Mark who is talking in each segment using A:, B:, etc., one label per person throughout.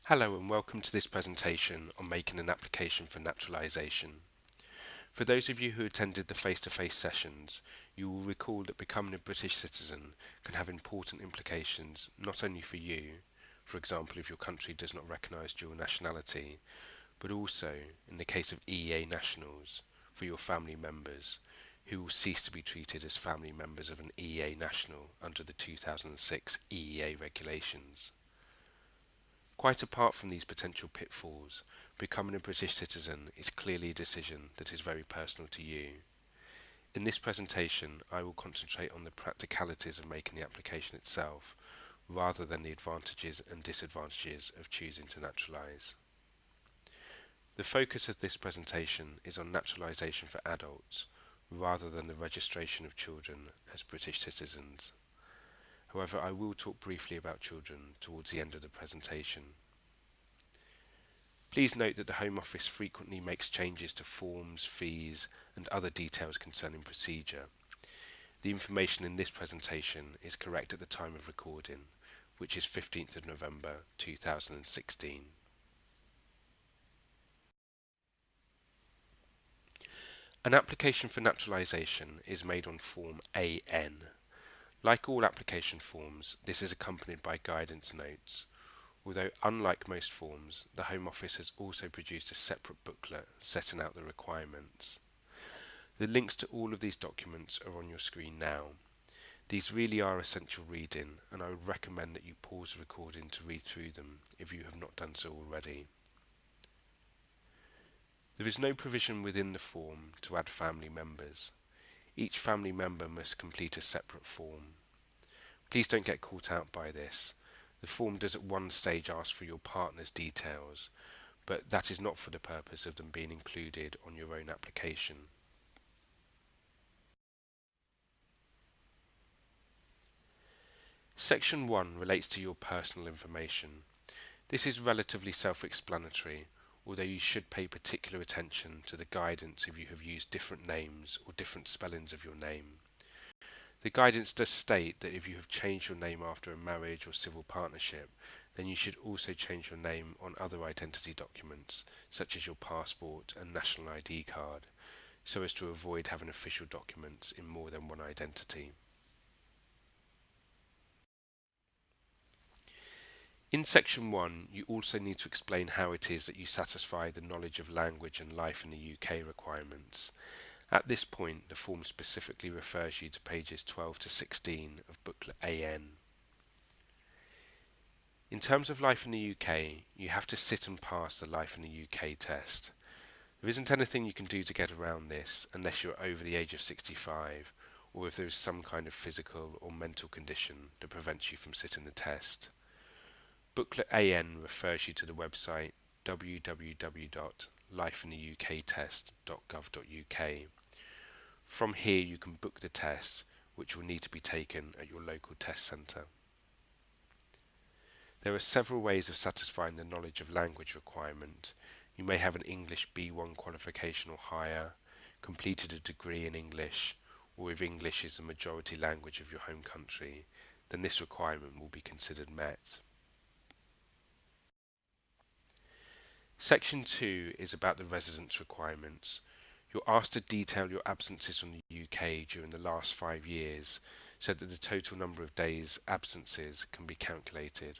A: Hello and welcome to this presentation on making an application for naturalisation. For those of you who attended the face-to-face sessions, you will recall that becoming a British citizen can have important implications not only for you, for example if your country does not recognise dual nationality, but also, in the case of EEA nationals, for your family members, who will cease to be treated as family members of an EEA national under the 2006 EEA regulations. Quite apart from these potential pitfalls, becoming a British citizen is clearly a decision that is very personal to you. In this presentation, I will concentrate on the practicalities of making the application itself, rather than the advantages and disadvantages of choosing to naturalise. The focus of this presentation is on naturalisation for adults, rather than the registration of children as British citizens. However, I will talk briefly about children towards the end of the presentation. Please note that the Home Office frequently makes changes to forms, fees, and other details concerning procedure. The information in this presentation is correct at the time of recording, which is 15th of November 2016. An application for naturalisation is made on Form AN. Like all application forms, this is accompanied by guidance notes. Although unlike most forms, the Home Office has also produced a separate booklet setting out the requirements. The links to all of these documents are on your screen now. These really are essential reading, and I would recommend that you pause the recording to read through them if you have not done so already. There is no provision within the form to add family members. Each family member must complete a separate form. Please don't get caught out by this. The form does at one stage ask for your partner's details, but that is not for the purpose of them being included on your own application. Section 1 relates to your personal information. This is relatively self-explanatory, although you should pay particular attention to the guidance if you have used different names or different spellings of your name. The guidance does state that if you have changed your name after a marriage or civil partnership, then you should also change your name on other identity documents, such as your passport and national ID card, so as to avoid having official documents in more than one identity. In Section 1, you also need to explain how it is that you satisfy the knowledge of language and life in the UK requirements. At this point, the form specifically refers you to pages 12 to 16 of Booklet AN. In terms of life in the UK, you have to sit and pass the Life in the UK test. There isn't anything you can do to get around this unless you're over the age of 65, or if there is some kind of physical or mental condition that prevents you from sitting the test. Booklet AN refers you to the website www.lifeintheuktest.gov.uk. From here you can book the test, which will need to be taken at your local test centre. There are several ways of satisfying the knowledge of language requirement. You may have an English B1 qualification or higher, completed a degree in English, or if English is the majority language of your home country, then this requirement will be considered met. Section 2 is about the residence requirements. You're asked to detail your absences from the UK during the last 5 years so that the total number of days absences can be calculated.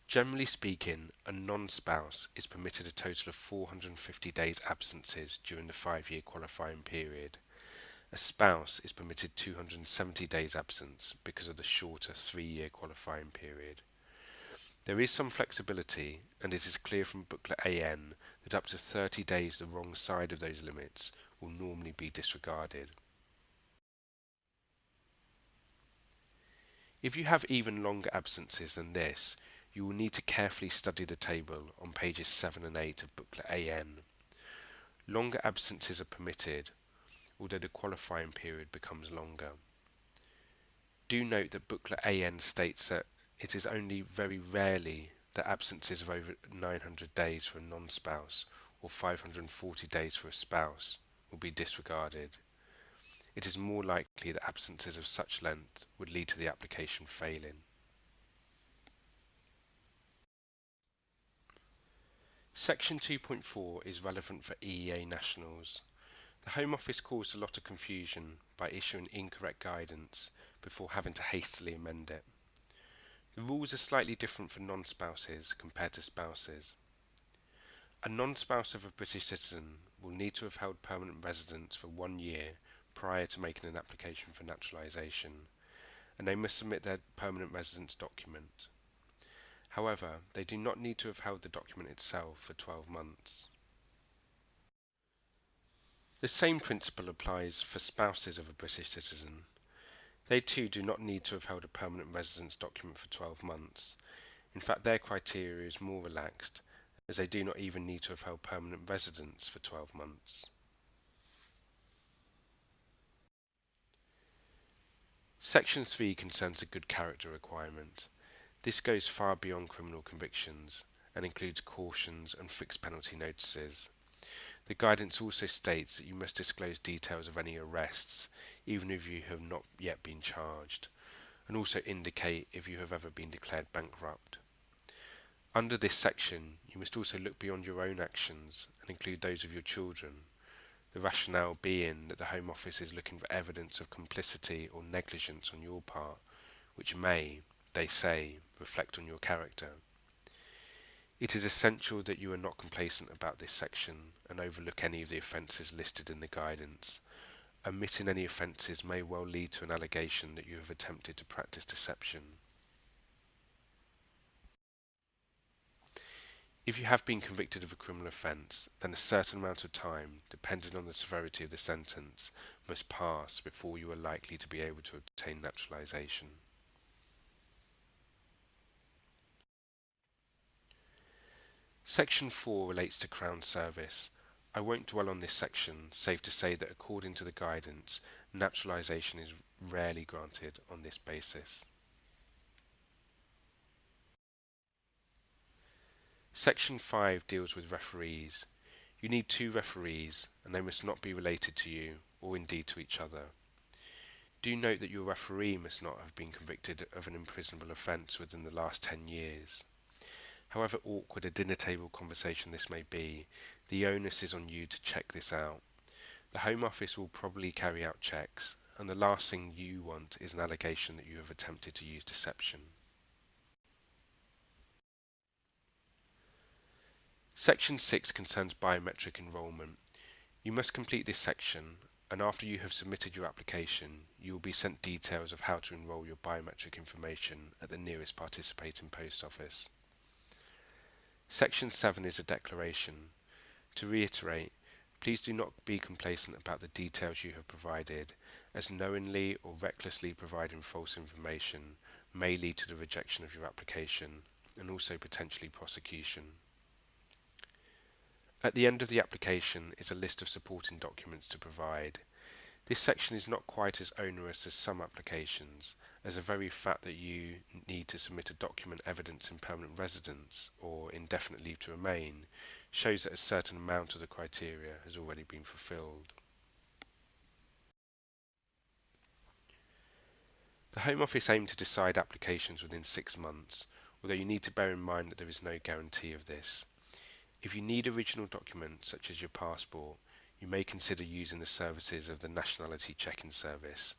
A: Generally speaking, a non-spouse is permitted a total of 450 days absences during the 5-year qualifying period. A spouse is permitted 270 days absence because of the shorter 3-year qualifying period. There is some flexibility, and it is clear from Booklet AN that up to 30 days the wrong side of those limits will normally be disregarded. If you have even longer absences than this, you will need to carefully study the table on pages 7 and 8 of Booklet AN. Longer absences are permitted, although the qualifying period becomes longer. Do note that Booklet AN states that it is only very rarely that absences of over 900 days for a non-spouse or 540 days for a spouse will be disregarded. It is more likely that absences of such length would lead to the application failing. Section 2.4 is relevant for EEA nationals. The Home Office caused a lot of confusion by issuing incorrect guidance before having to hastily amend it. The rules are slightly different for non-spouses compared to spouses. A non-spouse of a British citizen will need to have held permanent residence for 1 year prior to making an application for naturalisation, and they must submit their permanent residence document. However, they do not need to have held the document itself for 12 months. The same principle applies for spouses of a British citizen. They too do not need to have held a permanent residence document for 12 months. In fact, their criteria is more relaxed, as they do not even need to have held permanent residence for 12 months. Section 3 concerns a good character requirement. This goes far beyond criminal convictions and includes cautions and fixed penalty notices. The guidance also states that you must disclose details of any arrests, even if you have not yet been charged, and also indicate if you have ever been declared bankrupt. Under this section, you must also look beyond your own actions and include those of your children, the rationale being that the Home Office is looking for evidence of complicity or negligence on your part, which may, they say, reflect on your character. It is essential that you are not complacent about this section and overlook any of the offences listed in the guidance. Omitting any offences may well lead to an allegation that you have attempted to practice deception. If you have been convicted of a criminal offence, then a certain amount of time, depending on the severity of the sentence, must pass before you are likely to be able to obtain naturalisation. Section 4 relates to Crown Service. I won't dwell on this section, save to say that according to the guidance, naturalisation is rarely granted on this basis. Section 5 deals with referees. You need 2 referees, and they must not be related to you, or indeed to each other. Do note that your referee must not have been convicted of an imprisonable offence within the last 10 years. However awkward a dinner table conversation this may be, the onus is on you to check this out. The Home Office will probably carry out checks, and the last thing you want is an allegation that you have attempted to use deception. Section 6 concerns biometric enrolment. You must complete this section, and after you have submitted your application, you will be sent details of how to enrol your biometric information at the nearest participating post office. Section 7 is a declaration. To reiterate, please do not be complacent about the details you have provided, as knowingly or recklessly providing false information may lead to the rejection of your application and also potentially prosecution. At the end of the application is a list of supporting documents to provide. This section is not quite as onerous as some applications, as the very fact that you need to submit a document evidencing permanent residence or indefinite leave to remain shows that a certain amount of the criteria has already been fulfilled. The Home Office aim to decide applications within 6 months, although you need to bear in mind that there is no guarantee of this. If you need original documents such as your passport, you may consider using the services of the Nationality Checking Service.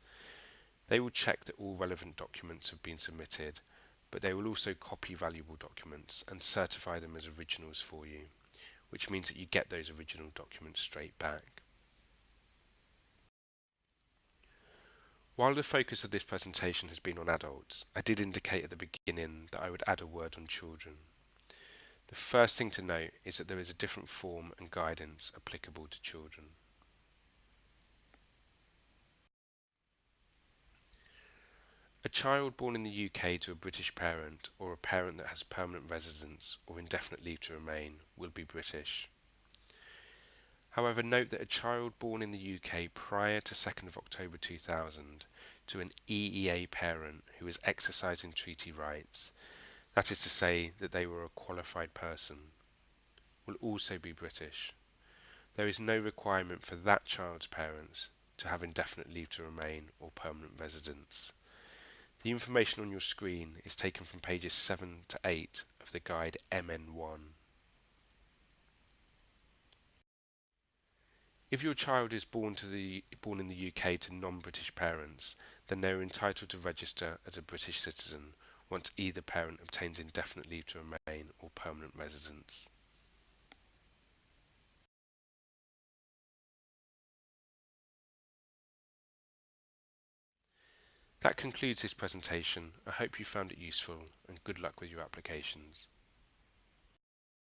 A: They will check that all relevant documents have been submitted, but they will also copy valuable documents and certify them as originals for you, which means that you get those original documents straight back. While the focus of this presentation has been on adults, I did indicate at the beginning that I would add a word on children. The first thing to note is that there is a different form and guidance applicable to children. A child born in the UK to a British parent or a parent that has permanent residence or indefinite leave to remain will be British. However, note that a child born in the UK prior to 2nd of October 2000 to an EEA parent who is exercising treaty rights, that is to say that they were a qualified person, will also be British. There is no requirement for that child's parents to have indefinite leave to remain or permanent residence. The information on your screen is taken from pages 7 to 8 of the guide MN1. If your child is born in the UK to non-British parents, then they are entitled to register as a British citizen once either parent obtains indefinite leave to remain or permanent residence. That concludes this presentation. I hope you found it useful, and good luck with your applications.